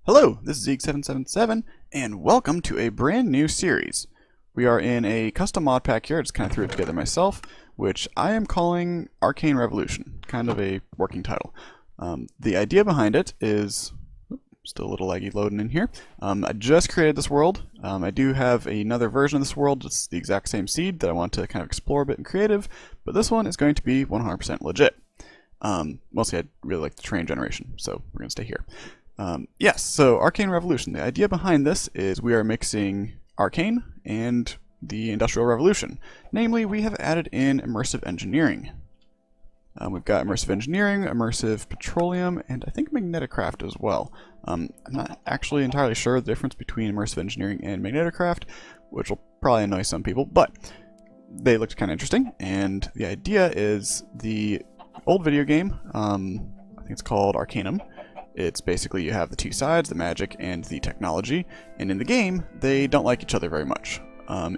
Hello, this is Zeke777, and welcome to a brand new series. We are in a custom mod pack here. I just kind of threw it together myself, which I am calling Arcane Revolution, kind of a working title. The idea behind it is, still a little laggy loading in here. I just created this world. I do have another version of this world. It's the exact same seed that I want to kind of explore a bit in creative, but this one is going to be 100% legit. Mostly I really like the terrain generation, so we're going to stay here. Yes, so Arcane Revolution. The idea behind this is we are mixing Arcane and the Industrial Revolution. Namely, we have added in immersive engineering. We've got immersive engineering, immersive petroleum, and I think magnetocraft as well. I'm not actually entirely sure the difference between immersive engineering and magnetocraft, which will probably annoy some people, but they looked kind of interesting. And the idea is the old video game, I think it's called Arcanum. It's basically you have the two sides, the magic and the technology, and in the game, they don't like each other very much.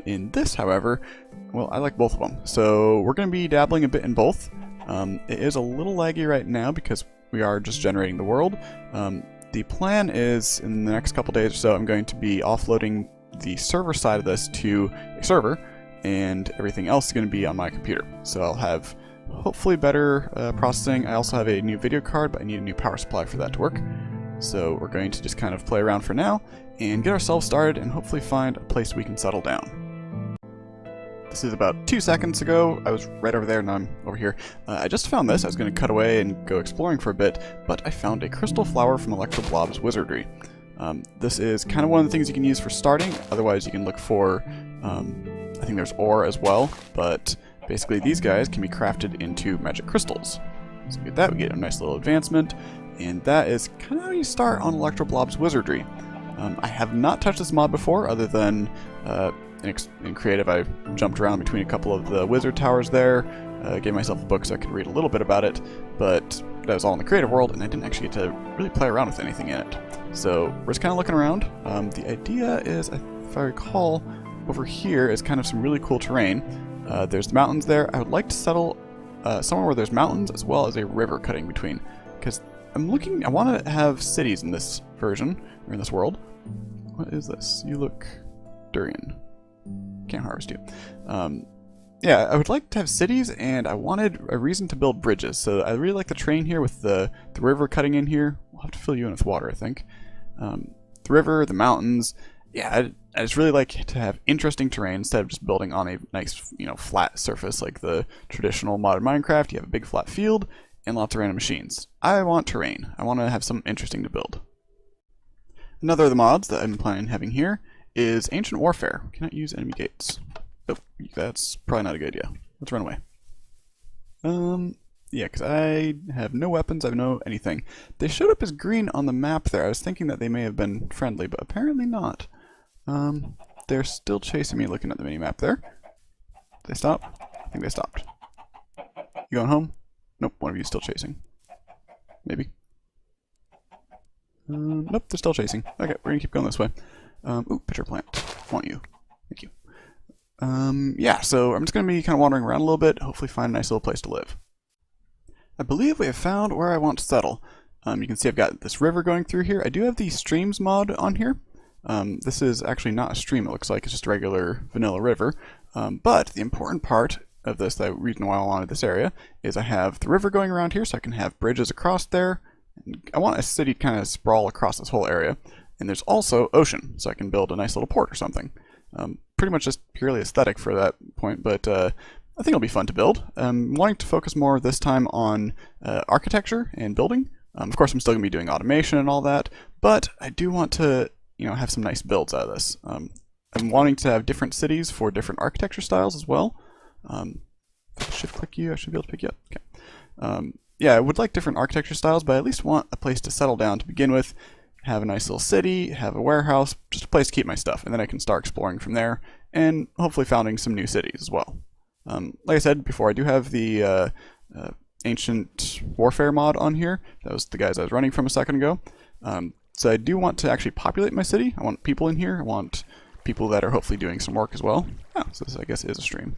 In this, however, well, I like both of them. So we're going to be dabbling a bit in both. It is a little laggy right now because we are just generating the world. The plan is, in the next couple days or so, I'm going to be offloading the server side of this to a server, and everything else is going to be on my computer. So I'll have hopefully better processing. I also have a new video card, but I need a new power supply for that to work. So we're going to just kind of play around for now and get ourselves started and hopefully find a place we can settle down. This is about 2 seconds ago. I was right over there, and now I'm over here. I just found this. I was going to cut away and go exploring for a bit, but I found a crystal flower from Electroblob's wizardry. This is kind of one of the things you can use for starting. Otherwise, you can look for, I think there's ore as well, but basically these guys can be crafted into magic crystals. So we get that, we get a nice little advancement, and that is kind of how you start on Electroblob's wizardry. I have not touched this mod before, other than in creative I jumped around between a couple of the wizard towers there, gave myself a book so I could read a little bit about it, but that was all in the creative world, and I didn't actually get to really play around with anything in it. So we're just kind of looking around. The idea is, if I recall, over here is kind of some really cool terrain. There's the mountains there. I would like to settle somewhere where there's mountains as well as a river cutting between, because I want to have cities in this version, or in this world. What is this? You look durian. Can't harvest you. Yeah, I would like to have cities, and I wanted a reason to build bridges. So I really like the terrain here with the river cutting in here. We'll have to fill you in with water, I think. The river, the mountains. Yeah, I just really like to have interesting terrain instead of just building on a nice, flat surface like the traditional modern Minecraft. You have a big flat field and lots of random machines. I want terrain. I want to have something interesting to build. Another of the mods that I'm planning on having here is Ancient Warfare. We cannot use enemy gates. Oh, that's probably not a good idea. Let's run away. Yeah, because I have no weapons, I have no anything. They showed up as green on the map there. I was thinking that they may have been friendly, but apparently not. They're still chasing me looking at the mini-map there. Did they stop? I think they stopped. You going home? Nope, one of you is still chasing. Maybe. Nope, they're still chasing. Okay, we're gonna keep going this way. Ooh, pitcher plant. Want you. Thank you. Yeah, so I'm just gonna be kind of wandering around a little bit, hopefully find a nice little place to live. I believe we have found where I want to settle. You can see I've got this river going through here. I do have the streams mod on here. This is actually not a stream, it looks like. It's just a regular vanilla river. But the important part of this, the reason why I wanted this area, is I have the river going around here, so I can have bridges across there. I want a city kind of sprawl across this whole area. And there's also ocean, so I can build a nice little port or something. Pretty much just purely aesthetic for that point, but I think it'll be fun to build. I'm wanting to focus more this time on architecture and building. Of course, I'm still going to be doing automation and all that, but I do want to have some nice builds out of this. I'm wanting to have different cities for different architecture styles as well. If I shift click you, I should be able to pick you up. Okay. Yeah, I would like different architecture styles, but I at least want a place to settle down to begin with, have a nice little city, have a warehouse, just a place to keep my stuff, and then I can start exploring from there, and hopefully founding some new cities as well. Like I said before, I do have the Ancient Warfare mod on here. That was the guys I was running from a second ago. So I do want to actually populate my city. I want people in here. I want people that are hopefully doing some work as well. Oh, so this I guess is a stream.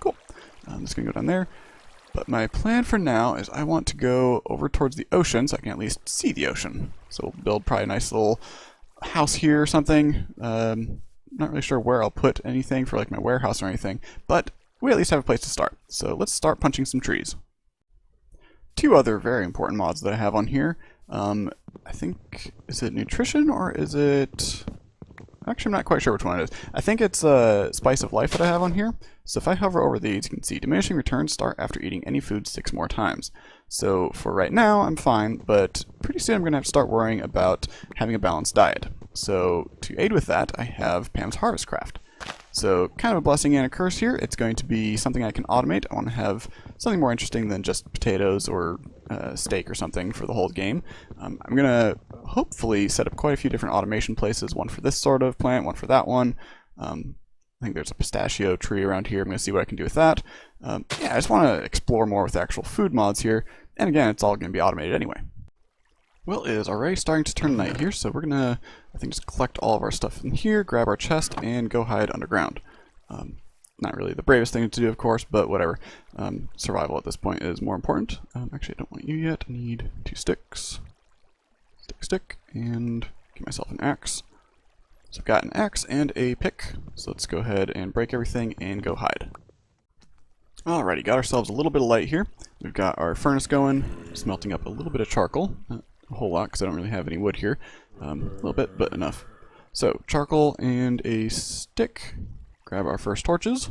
Cool. I'm just going to go down there. But my plan for now is I want to go over towards the ocean so I can at least see the ocean. So we'll build probably a nice little house here or something. Not really sure where I'll put anything for like my warehouse or anything, but we at least have a place to start. So let's start punching some trees. Two other very important mods that I have on here. I think, is it nutrition or is it... Actually, I'm not quite sure which one it is. I think it's Spice of Life that I have on here. So if I hover over these, you can see diminishing returns start after eating any food 6 more times. So for right now, I'm fine, but pretty soon I'm going to have to start worrying about having a balanced diet. So to aid with that, I have Pam's Harvest Craft. So kind of a blessing and a curse here. It's going to be something I can automate. I want to have something more interesting than just potatoes or steak or something for the whole game. I'm going to hopefully set up quite a few different automation places. One for this sort of plant, one for that one. I think there's a pistachio tree around here. I'm going to see what I can do with that. Yeah, I just want to explore more with actual food mods here. And again, it's all going to be automated anyway. Well, it is already starting to turn night here, so we're gonna, I think, just collect all of our stuff in here, grab our chest, and go hide underground. Not really the bravest thing to do, of course, but whatever. Survival at this point is more important. Actually, I don't want you yet. I need 2 sticks. Stick, and get myself an axe. So I've got an axe and a pick, so let's go ahead and break everything and go hide. Alrighty, got ourselves a little bit of light here. We've got our furnace going, smelting up a little bit of charcoal. A whole lot, because I don't really have any wood here. A little bit, but enough. So, charcoal and a stick. Grab our first torches.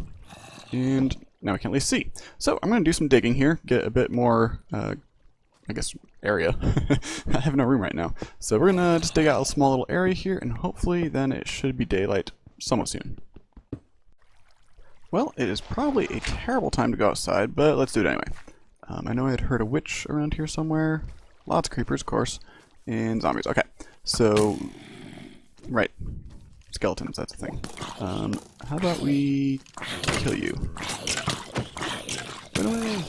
And now we can at least see. So, I'm going to do some digging here, get a bit more, I guess, area. I have no room right now. So, we're going to just dig out a small little area here, and hopefully then it should be daylight somewhat soon. Well, it is probably a terrible time to go outside, but let's do it anyway. I know I had heard a witch around here somewhere. Lots of creepers, of course, and zombies. Okay, so, right, skeletons, that's the thing. How about we kill you? Run away!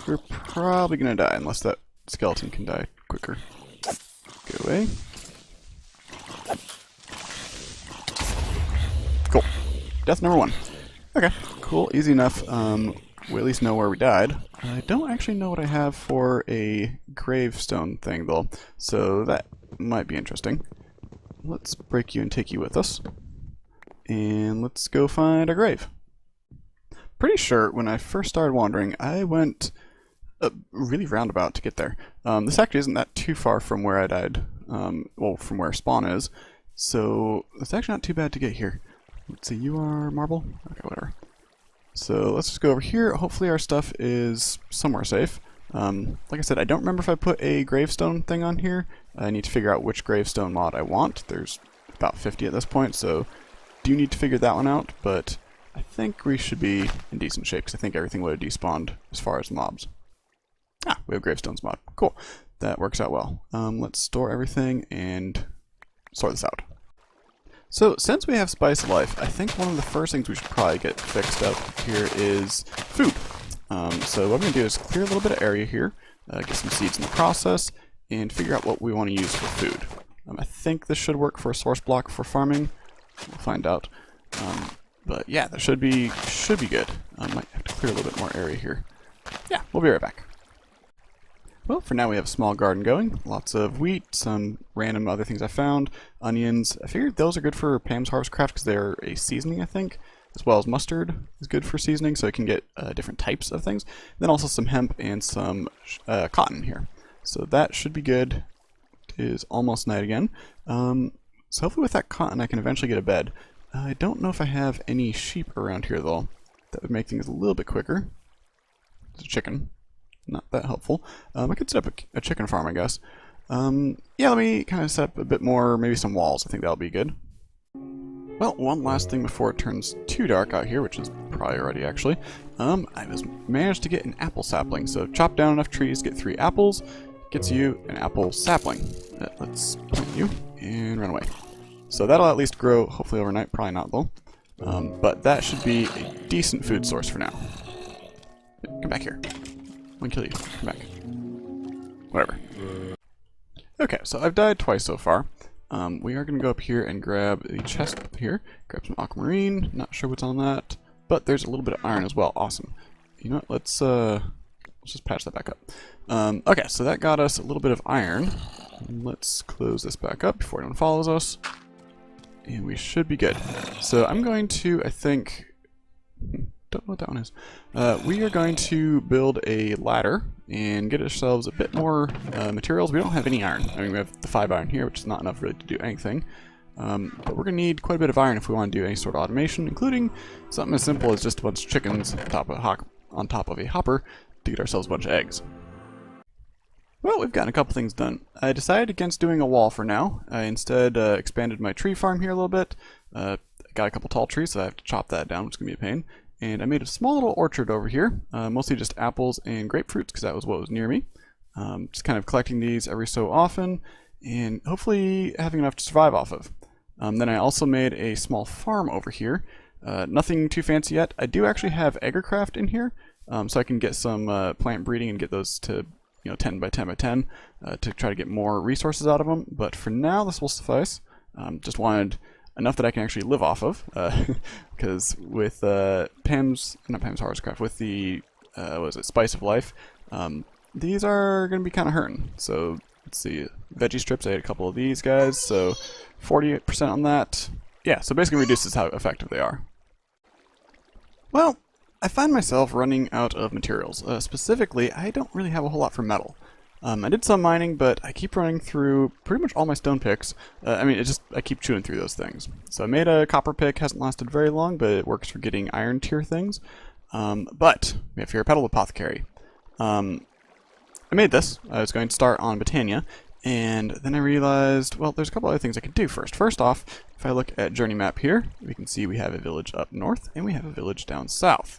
We're probably gonna die, unless that skeleton can die quicker. Go away. Cool. Death number 1. Okay, cool, easy enough. We at least know where we died. I don't actually know what I have for a gravestone thing, though, so that might be interesting. Let's break you and take you with us. And let's go find our grave. Pretty sure when I first started wandering, I went really roundabout to get there. This actually isn't that too far from where I died, well, from where spawn is, so it's actually not too bad to get here. Let's see, you are marble? Okay, whatever. So let's just go over here. Hopefully our stuff is somewhere safe. Like I said, I don't remember if I put a gravestone thing on here. I need to figure out which gravestone mod I want. There's about 50 at this point, so do need to figure that one out, but I think we should be in decent shape, because I think everything would have despawned as far as mobs. Ah, we have gravestones mod. Cool. That works out well. Let's store everything and sort this out. So, since we have Spice of Life, I think one of the first things we should probably get fixed up here is food. So what I'm going to do is clear a little bit of area here, get some seeds in the process, and figure out what we want to use for food. I think this should work for a source block for farming. We'll find out. But yeah, that should be good. I might have to clear a little bit more area here. Yeah, we'll be right back. Well, for now we have a small garden going. Lots of wheat, some random other things I found, onions. I figured those are good for Pam's Harvest Craft because they're a seasoning, I think, as well as mustard is good for seasoning, so you can get different types of things. Then also some hemp and some cotton here. So that should be good. It is almost night again. So hopefully with that cotton I can eventually get a bed. I don't know if I have any sheep around here though. That would make things a little bit quicker. There's a chicken. Not that helpful. I could set up a chicken farm, I guess. Yeah, let me kind of set up a bit more, maybe some walls. I think that'll be good. Well, one last thing before it turns too dark out here, which is probably already actually. I just managed to get an apple sapling. So chop down enough trees, get 3 apples, gets you an apple sapling. Let's plant you and run away. So that'll at least grow, hopefully overnight. Probably not though. But that should be a decent food source for now. Come back here. I'm gonna kill you. Come back. Whatever. Okay, so I've died twice so far. We are going to go up here and grab the chest up here. Grab some aquamarine. Not sure what's on that. But there's a little bit of iron as well. Awesome. you know what, let's just patch that back up. Okay, so that got us a little bit of iron. Let's close this back up before anyone follows us. And we should be good. So I'm going to, I think, don't know what that one is. We are going to build a ladder and get ourselves a bit more materials. We don't have any iron. I mean, we have the 5 iron here, which is not enough really to do anything. But we're going to need quite a bit of iron if we want to do any sort of automation, including something as simple as just a bunch of chickens on top of a hopper to get ourselves a bunch of eggs. Well, we've gotten a couple things done. I decided against doing a wall for now. I instead expanded my tree farm here a little bit. I got a couple tall trees, so I have to chop that down, which is going to be a pain. And I made a small little orchard over here, mostly just apples and grapefruits, because that was what was near me. Just kind of collecting these every so often, and hopefully having enough to survive off of. Then I also made a small farm over here. Nothing too fancy yet. I do actually have AgriCraft in here, so I can get some plant breeding and get those to 10 by 10 by 10 to try to get more resources out of them. But for now, this will suffice. Just wanted enough that I can actually live off of, because with Pam's Harvest Craft, with the what is it, Spice of Life, these are going to be kind of hurting. So let's see, veggie strips. I ate a couple of these guys, so 48% on that. Yeah, so basically reduces how effective they are. Well, I find myself running out of materials. Specifically, I don't really have a whole lot for metal. I did some mining, but I keep running through pretty much all my stone picks. I keep chewing through those things. So I made a copper pick, hasn't lasted very long, but it works for getting iron tier things. But we have here a Petal Apothecary. I made this. I was going to start on Botania, and then I realized, well, there's a couple other things I could do first. First off, if I look at journey map here, we can see we have a village up north, and we have a village down south.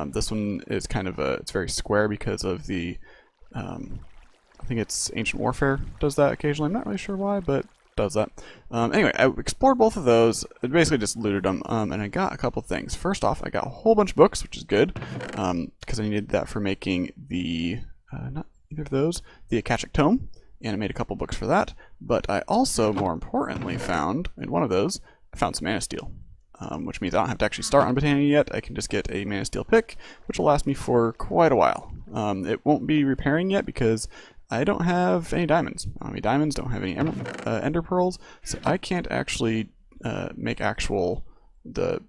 This one is kind of it's very square because of the, I think it's Ancient Warfare does that occasionally. I'm not really sure why, but it does that. Anyway, I explored both of those. I basically just looted them, and I got a couple things. First off, I got a whole bunch of books, which is good, because I needed that for making the, not either of those, the Akashic Tome, and I made a couple books for that. But I also, more importantly, found, in one of those, I found some Mana Steel. Which means I don't have to actually start on Botania yet. I can just get a Mana Steel pick, which will last me for quite a while. It won't be repairing yet because I don't have any diamonds. I don't have any diamonds, don't have any ender pearls, so I can't actually make the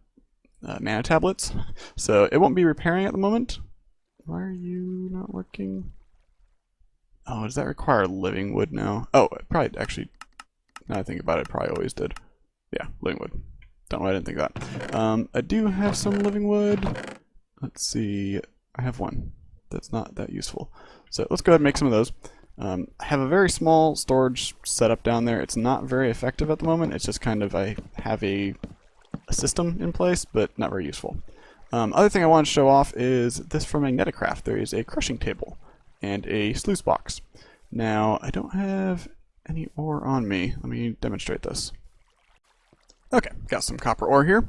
mana tablets. So it won't be repairing at the moment. Why are you not working? Oh, does that require living wood now? Oh, it probably actually, now I think about it, probably always did. Yeah, living wood. Don't know why I didn't think that. I do have some living wood. Let's see, I have one that's not that useful. So let's go ahead and make some of those. I have a very small storage setup down there. It's not very effective at the moment. It's just kind of, I have a system in place, but not very useful. Other thing I want to show off is this from Magneticraft. There is a crushing table and a sluice box. Now, I don't have any ore on me. Let me demonstrate this. Okay, got some copper ore here.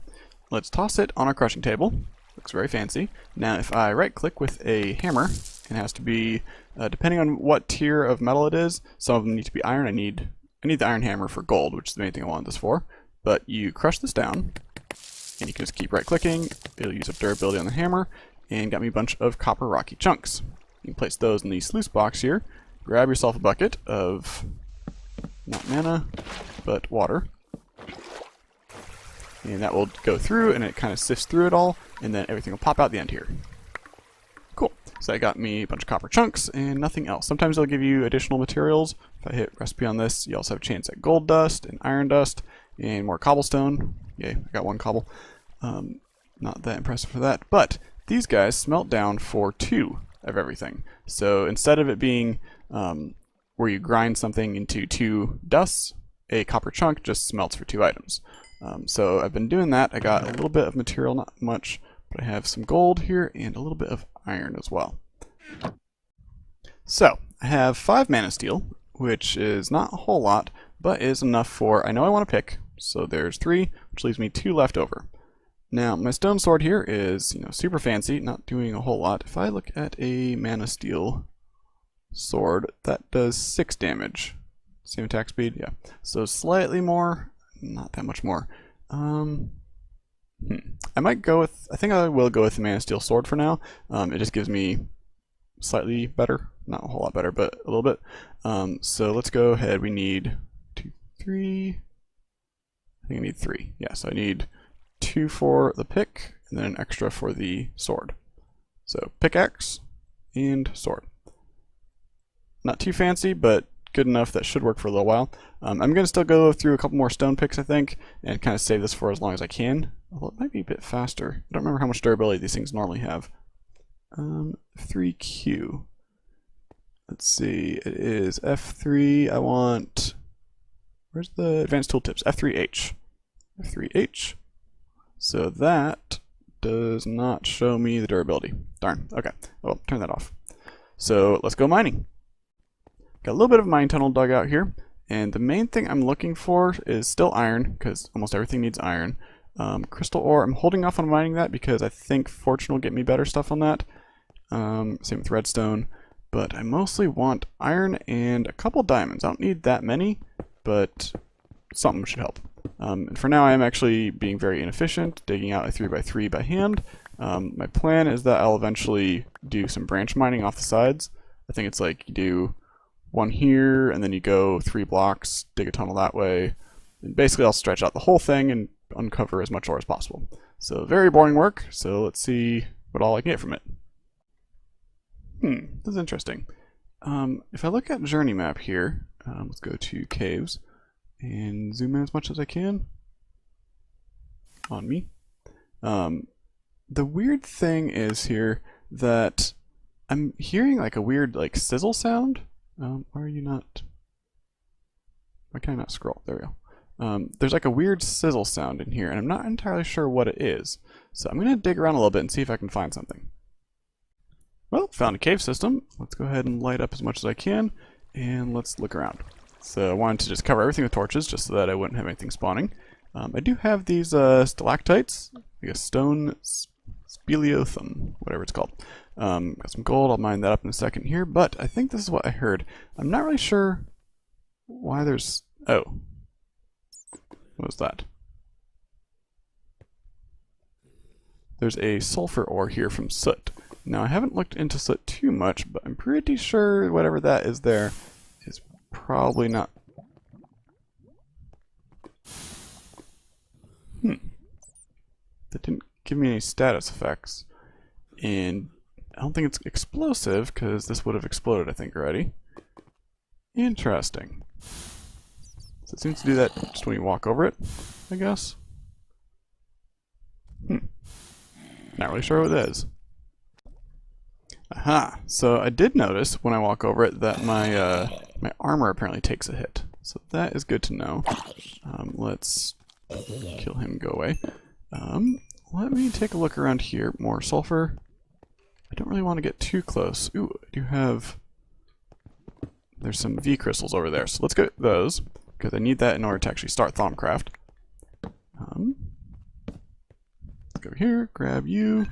Let's toss it on our crushing table. Looks very fancy. Now, if I right-click with a hammer, it has to be, depending on what tier of metal it is, some of them need to be iron. I need the iron hammer for gold, which is the main thing I wanted this for. But you crush this down, and you can just keep right-clicking. It'll use up durability on the hammer, and got me a bunch of copper rocky chunks. You can place those in the sluice box here. Grab yourself a bucket of, not mana, but water. And that will go through, and it kind of sifts through it all, and then everything will pop out the end here. Cool. So that got me a bunch of copper chunks and nothing else. Sometimes they'll give you additional materials. If I hit recipe on this, you also have a chance at gold dust and iron dust and more cobblestone. Yay, I got one cobble. Not that impressive for that. But these guys smelt down for 2 of everything. So instead of it being where you grind something into 2 dusts, a copper chunk just smelts for 2 items. So I've been doing that. I got a little bit of material, not much, but I have some gold here and a little bit of iron as well. So I have 5 mana steel, which is not a whole lot, but is enough for, I know I want to pick, so there's 3, which leaves me 2 left over. Now my stone sword here is, super fancy, not doing a whole lot. If I look at a mana steel sword, that does 6 damage. Same attack speed, yeah. So slightly more. Not that much more. I might go with, I think I will go with the Man of Steel sword for now. It just gives me slightly better, not a whole lot better, but a little bit. So let's go ahead. We need 2, 3. I think I need 3. Yeah, so I need 2 for the pick and then an extra for the sword. So pickaxe and sword. Not too fancy, but good enough that should work for a little while. I'm going to still go through a couple more stone picks, I think, and kind of save this for as long as I can. Although it might be a bit faster. I don't remember how much durability these things normally have. 3Q. Let's see, it is F3. I want, where's the advanced tooltips? F3H. F3H. So that does not show me the durability. Darn. Okay. Well, turn that off. So let's go mining. Got a little bit of mine tunnel dug out here, and the main thing I'm looking for is still iron, because almost everything needs iron. Crystal ore, I'm holding off on mining that because I think fortune will get me better stuff on that. Same with redstone, but I mostly want iron and a couple diamonds. I don't need that many, but something should help. And for now I am actually being very inefficient, digging out a 3x3 by hand. My plan is that I'll eventually do some branch mining off the sides. I think it's like you do one here, and then you go 3 blocks, dig a tunnel that way. And basically I'll stretch out the whole thing and uncover as much ore as possible. So very boring work, so let's see what all I can get from it. This is interesting. If I look at journey map here, let's go to caves and zoom in as much as I can on me. The weird thing is here that I'm hearing like a weird like sizzle sound. Why are you not? Why can I not scroll? There we go. There's like a weird sizzle sound in here, and I'm not entirely sure what it is. So I'm going to dig around a little bit and see if I can find something. Well, found a cave system. Let's go ahead and light up as much as I can, and let's look around. So I wanted to just cover everything with torches, just so that I wouldn't have anything spawning. I do have these stalactites, I guess stone speleothum, whatever it's called. Got some gold, I'll mine that up in a second here, but I think this is what I heard. I'm not really sure why there's... Oh. What was that? There's a sulfur ore here from soot. Now I haven't looked into soot too much, but I'm pretty sure whatever that is there is probably not... That didn't give me any status effects. And I don't think it's explosive, because this would have exploded, I think, already. Interesting. So it seems to do that just when you walk over it, I guess. Not really sure what it is. Aha! So I did notice when I walk over it that my my armor apparently takes a hit. So that is good to know. Let's kill him and go away. Let me take a look around here. More sulfur. I don't really want to get too close. Ooh, I do have... There's some V crystals over there, so let's get those, because I need that in order to actually start Thaumcraft. Let's go here, grab you.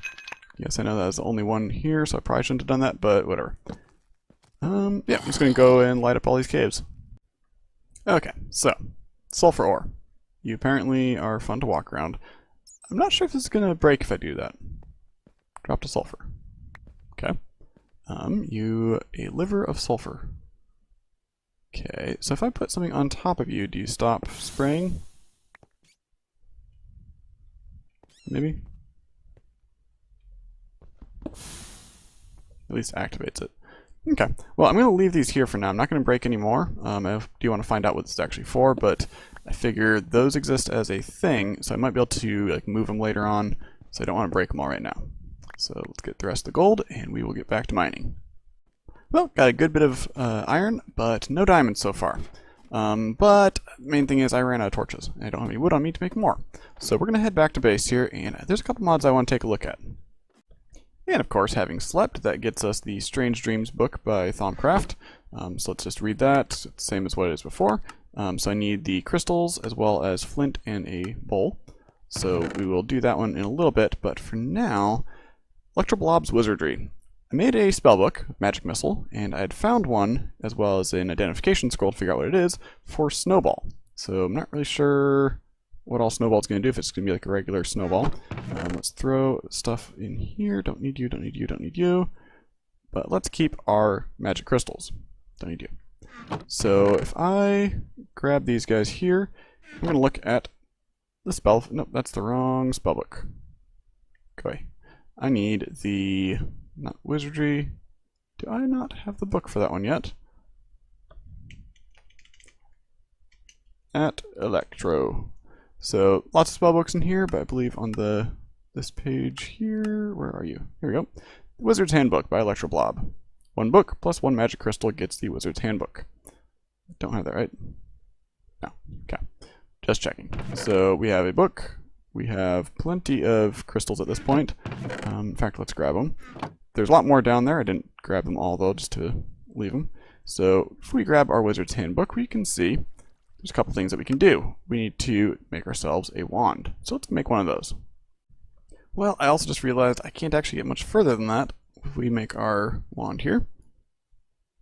Yes, I know that was the only one here, so I probably shouldn't have done that, but whatever. Yeah, I'm just going to go and light up all these caves. Okay, so, sulfur ore. You apparently are fun to walk around. I'm not sure if this is going to break if I do that. Drop to sulfur. Okay. A liver of sulfur. Okay, so if I put something on top of you, do you stop spraying? Maybe? At least activates it. Okay, well I'm going to leave these here for now. I'm not going to break any more. I do want to find out what this is actually for, but I figure those exist as a thing, so I might be able to like move them later on, so I don't want to break them all right now. So let's get the rest of the gold, and we will get back to mining. Well, got a good bit of iron, but no diamonds so far. But main thing is I ran out of torches. I don't have any wood on me to make more. So we're going to head back to base here, and there's a couple mods I want to take a look at. And of course, having slept, that gets us the Strange Dreams book by Thaumcraft. So let's just read that. It's the same as what it is before. So I need the crystals as well as flint and a bowl. So we will do that one in a little bit, but for now, Electroblob's Wizardry. I made a spellbook, Magic Missile, and I had found one, as well as an identification scroll to figure out what it is, for Snowball. So I'm not really sure what all snowball's going to do if it's going to be like a regular snowball. Let's throw stuff in here. Don't need you, don't need you, don't need you. But let's keep our magic crystals. Don't need you. So if I grab these guys here, I'm going to look at the spell. Nope, that's the wrong spellbook. Go away. I need the, not wizardry. Do I not have the book for that one yet? At Electro. So lots of spellbooks in here, but I believe on this page here, where are you? Here we go. The Wizard's Handbook by Electro Blob. One book plus one magic crystal gets the Wizard's Handbook. Don't have that right? No. Okay. Just checking. So we have a book. We have plenty of crystals at this point. In fact, let's grab them. There's a lot more down there. I didn't grab them all though, just to leave them. So if we grab our Wizard's Handbook, we can see there's a couple things that we can do. We need to make ourselves a wand. So let's make one of those. Well, I also just realized I can't actually get much further than that if we make our wand here.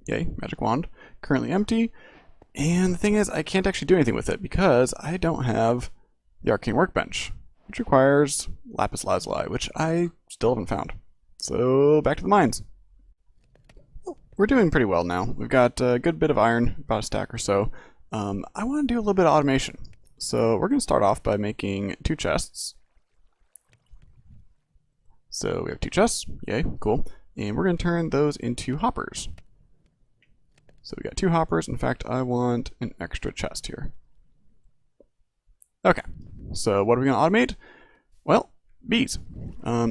Yay, magic wand. Currently empty. And the thing is, I can't actually do anything with it because I don't have the Arcane Workbench, which requires lapis lazuli, which I still haven't found. So back to the mines. We're doing pretty well now. We've got a good bit of iron, about a stack or so. I want to do a little bit of automation. So we're going to start off by making 2 chests. So we have 2 chests. Yay, cool. And we're going to turn those into hoppers. So we got 2 hoppers. In fact, I want an extra chest here. Okay, so what are we going to automate? Well, bees.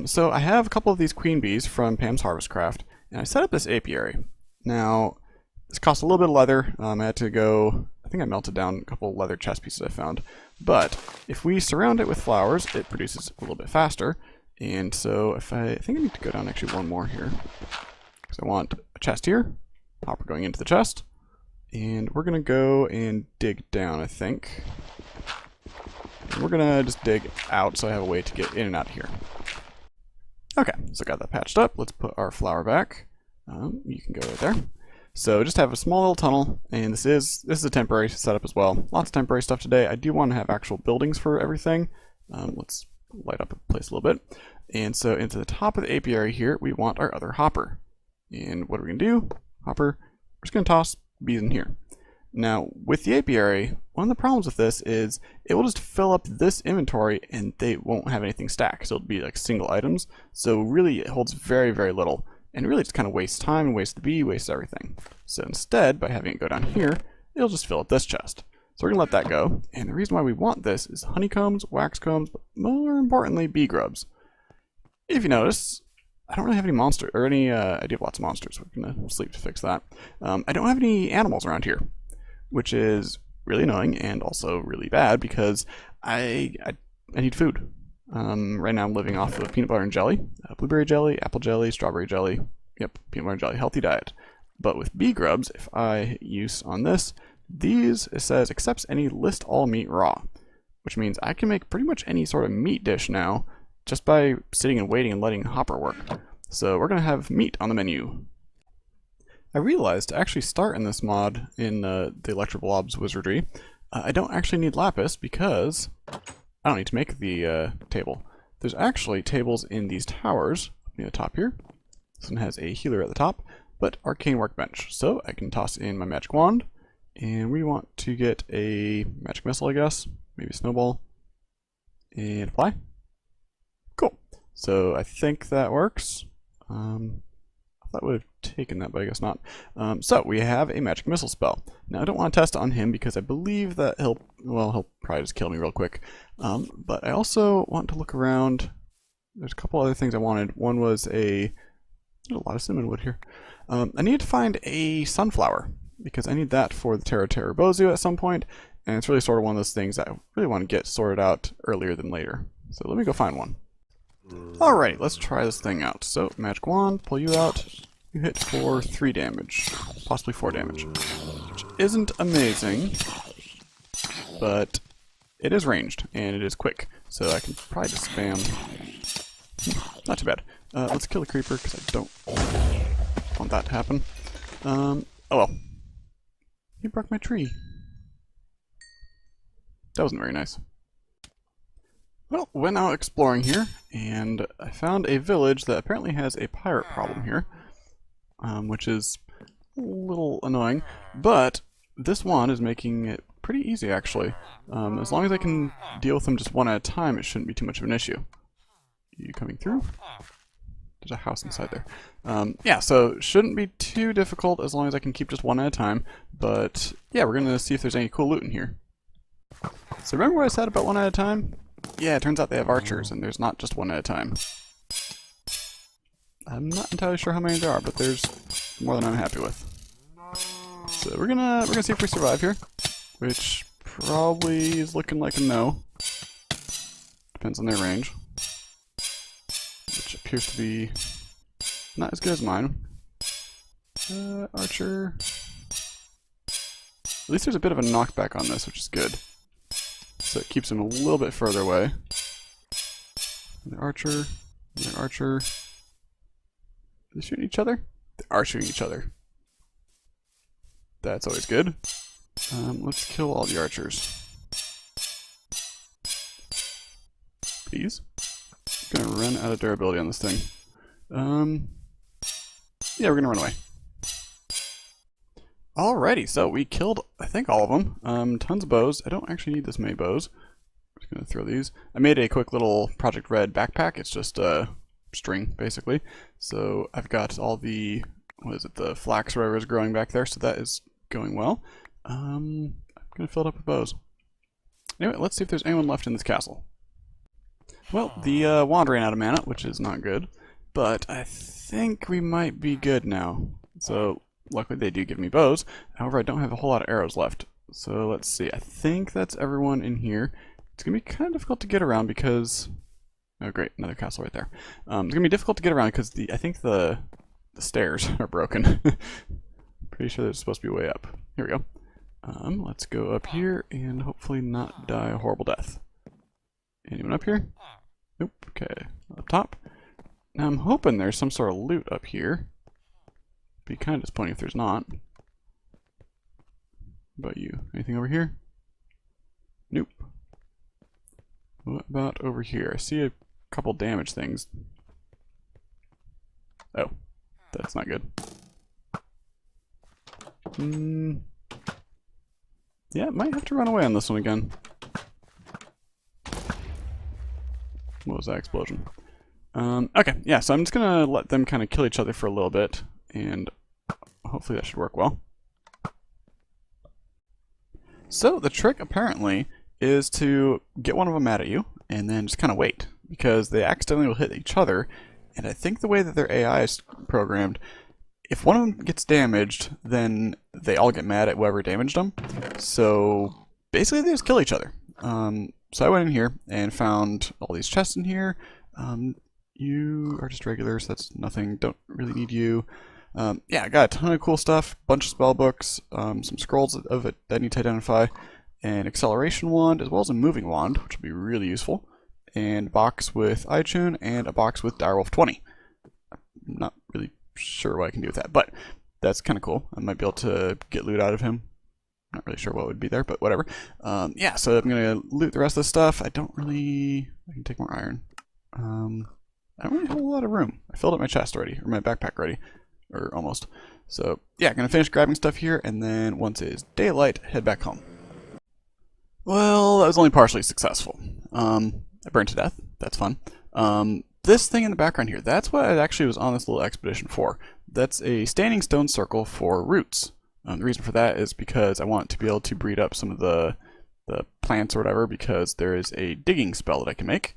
So I have a couple of these queen bees from Pam's Harvest Craft, and I set up this apiary. Now, this cost a little bit of leather. I had to go, I think I melted down a couple leather chest pieces I found. But if we surround it with flowers, it produces a little bit faster. And so if I think I need to go down actually one more here. Because I want a chest here, hopper going into the chest. And we're going to go and dig down, I think. And we're going to just dig out so I have a way to get in and out of here. Okay, so got that patched up. Let's put our flower back. You can go right there. So just have a small little tunnel, and this is a temporary setup as well. Lots of temporary stuff today. I do want to have actual buildings for everything. Let's light up the place a little bit. And so into the top of the apiary here, we want our other hopper. And what are we going to do? Hopper, we're just going to toss bees in here. Now, with the apiary, one of the problems with this is it will just fill up this inventory and they won't have anything stacked. So it'll be like single items. So really it holds very, very little. And really just kind of wastes time and wastes the bee, wastes everything. So instead, by having it go down here, it'll just fill up this chest. So we're going to let that go. And the reason why we want this is honeycombs, wax combs, but more importantly, bee grubs. If you notice, I don't really have any monsters, or any, I do have lots of monsters. We're going to sleep to fix that. I don't have any animals around here, which is really annoying and also really bad because I need food. Right now I'm living off of peanut butter and jelly, blueberry jelly, apple jelly, strawberry jelly. Yep, peanut butter and jelly, healthy diet. But with bee grubs, if I hit use on this, these, it says, accepts any list all meat raw, which means I can make pretty much any sort of meat dish now just by sitting and waiting and letting Hopper work. So we're going to have meat on the menu. I realized to actually start in this mod in the Electro Blob's wizardry, I don't actually need lapis because I don't need to make the table. There's actually tables in these towers near the top here. This one has a healer at the top, but Arcane Workbench. So I can toss in my magic wand, and we want to get a magic missile, I guess, maybe a snowball, and apply. Cool. So I think that works. I thought I would have taken that, but I guess not. So we have a magic missile spell. Now I don't want to test it on him because I believe that he'll probably just kill me real quick. But I also want to look around. There's a couple other things I wanted. One was there's a lot of cinnamon wood here. I need to find a sunflower because I need that for the Terra Bozu at some point, and it's really sort of one of those things that I really want to get sorted out earlier than later. So let me go find one. Alright, let's try this thing out. So, magic wand, pull you out. You hit for 3 damage, possibly 4 damage, which isn't amazing, but it is ranged, and it is quick, so I can probably just spam. Not too bad. Let's kill the creeper, because I don't want that to happen. Oh well. He broke my tree. That wasn't very nice. Well, went out exploring here, and I found a village that apparently has a pirate problem here, which is a little annoying, but this wand is making it pretty easy, actually. As long as I can deal with them just one at a time, it shouldn't be too much of an issue. You coming through? There's a house inside there. Yeah, so it shouldn't be too difficult as long as I can keep just one at a time, but yeah, we're going to see if there's any cool loot in here. So remember what I said about one at a time? Yeah, it turns out they have archers, and there's not just one at a time. I'm not entirely sure how many there are, but there's more than I'm happy with. So we're gonna see if we survive here, which probably is looking like a no. Depends on their range, which appears to be not as good as mine. Archer. At least there's a bit of a knockback on this, which is good. So it keeps him a little bit further away. Another archer. Another archer. Are they shooting each other? They are shooting each other. That's always good. Let's kill all the archers. Please. I'm gonna run out of durability on this thing. Yeah, we're gonna run away. Alrighty, so we killed, I think, all of them. Tons of bows. I don't actually need this many bows. I'm just gonna throw these. I made a quick little Project Red backpack. It's just a string, basically. So I've got all the, what is it, the flax or whatever is growing back there, so that is going well. I'm gonna fill it up with bows. Anyway, let's see if there's anyone left in this castle. Well, the wand ran out of mana, which is not good, but I think we might be good now. So luckily they do give me bows. However, I don't have a whole lot of arrows left. So let's see. I think that's everyone in here. It's going to be kind of difficult to get around because... Oh great, another castle right there. It's going to be difficult to get around because I think the stairs are broken. Pretty sure they're supposed to be way up. Here we go. Let's go up here and hopefully not die a horrible death. Anyone up here? Nope. Okay. Up top. Now I'm hoping there's some sort of loot up here. Be kind of disappointing if there's not. How about you? Anything over here? Nope. What about over here? I see a couple damage things. Oh. That's not good. Yeah, might have to run away on this one again. What was that explosion? Okay, yeah, so I'm just gonna let them kind of kill each other for a little bit, and hopefully that should work well. So the trick, apparently, is to get one of them mad at you, and then just kind of wait, because they accidentally will hit each other, and I think the way that their AI is programmed, if one of them gets damaged, then they all get mad at whoever damaged them. So basically they just kill each other. So I went in here and found all these chests in here. You are just regular, so that's nothing. Don't really need you. Yeah, I got a ton of cool stuff. Bunch of spell books, some scrolls of it that I need to identify, an acceleration wand, as well as a moving wand, which will be really useful, and a box with iTune, and a box with Direwolf 20. I'm not really sure what I can do with that, but that's kind of cool. I might be able to get loot out of him. Not really sure what would be there, but whatever. Yeah, so I'm gonna loot the rest of the stuff. I can take more iron. I don't really have a lot of room. I filled up my chest already, or my backpack already, or almost. So yeah, gonna finish grabbing stuff here, and then once it is daylight, head back home. Well, that was only partially successful. I burned to death. That's fun. This thing in the background here, that's what I actually was on this little expedition for. That's a standing stone circle for roots. The reason for that is because I want to be able to breed up some of the plants or whatever, because there is a digging spell that I can make.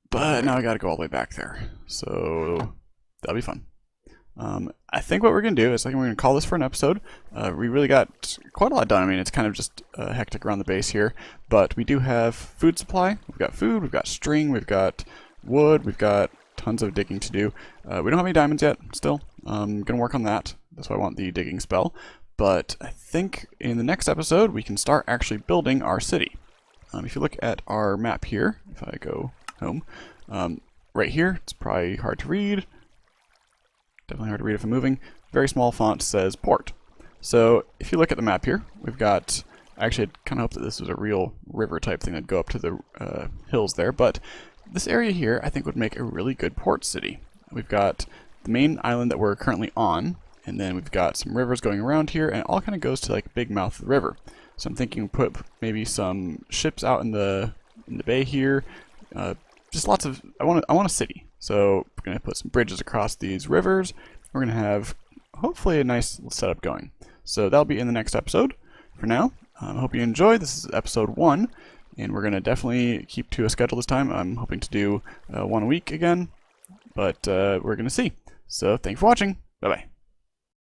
But now I gotta go all the way back there. So that'll be fun. I think what we're going to do is we're going to call this for an episode. We really got quite a lot done. I mean, it's kind of just hectic around the base here. But we do have food supply. We've got food, we've got string, we've got wood, we've got tons of digging to do. We don't have any diamonds yet, still. I'm going to work on that. That's why I want the digging spell. But I think in the next episode, we can start actually building our city. If you look at our map here, if I go home, right here, it's probably hard to read. Definitely hard to read if I'm moving. Very small font says port. So if you look at the map here, we've got I actually had kind of hoped that this was a real river type thing that'd go up to the hills there, but this area here I think would make a really good port city. We've got the main island that we're currently on, and then we've got some rivers going around here, and it all kind of goes to like a big mouth of the river. So I'm thinking put maybe some ships out in the bay here. Just lots of, I want a city. So we're going to put some bridges across these rivers. We're going to have hopefully a nice setup going. So that'll be in the next episode. For now, I hope you enjoyed. This is episode 1, and we're going to definitely keep to a schedule this time. I'm hoping to do 1 a week again, but we're going to see. So thank you for watching. Bye-bye.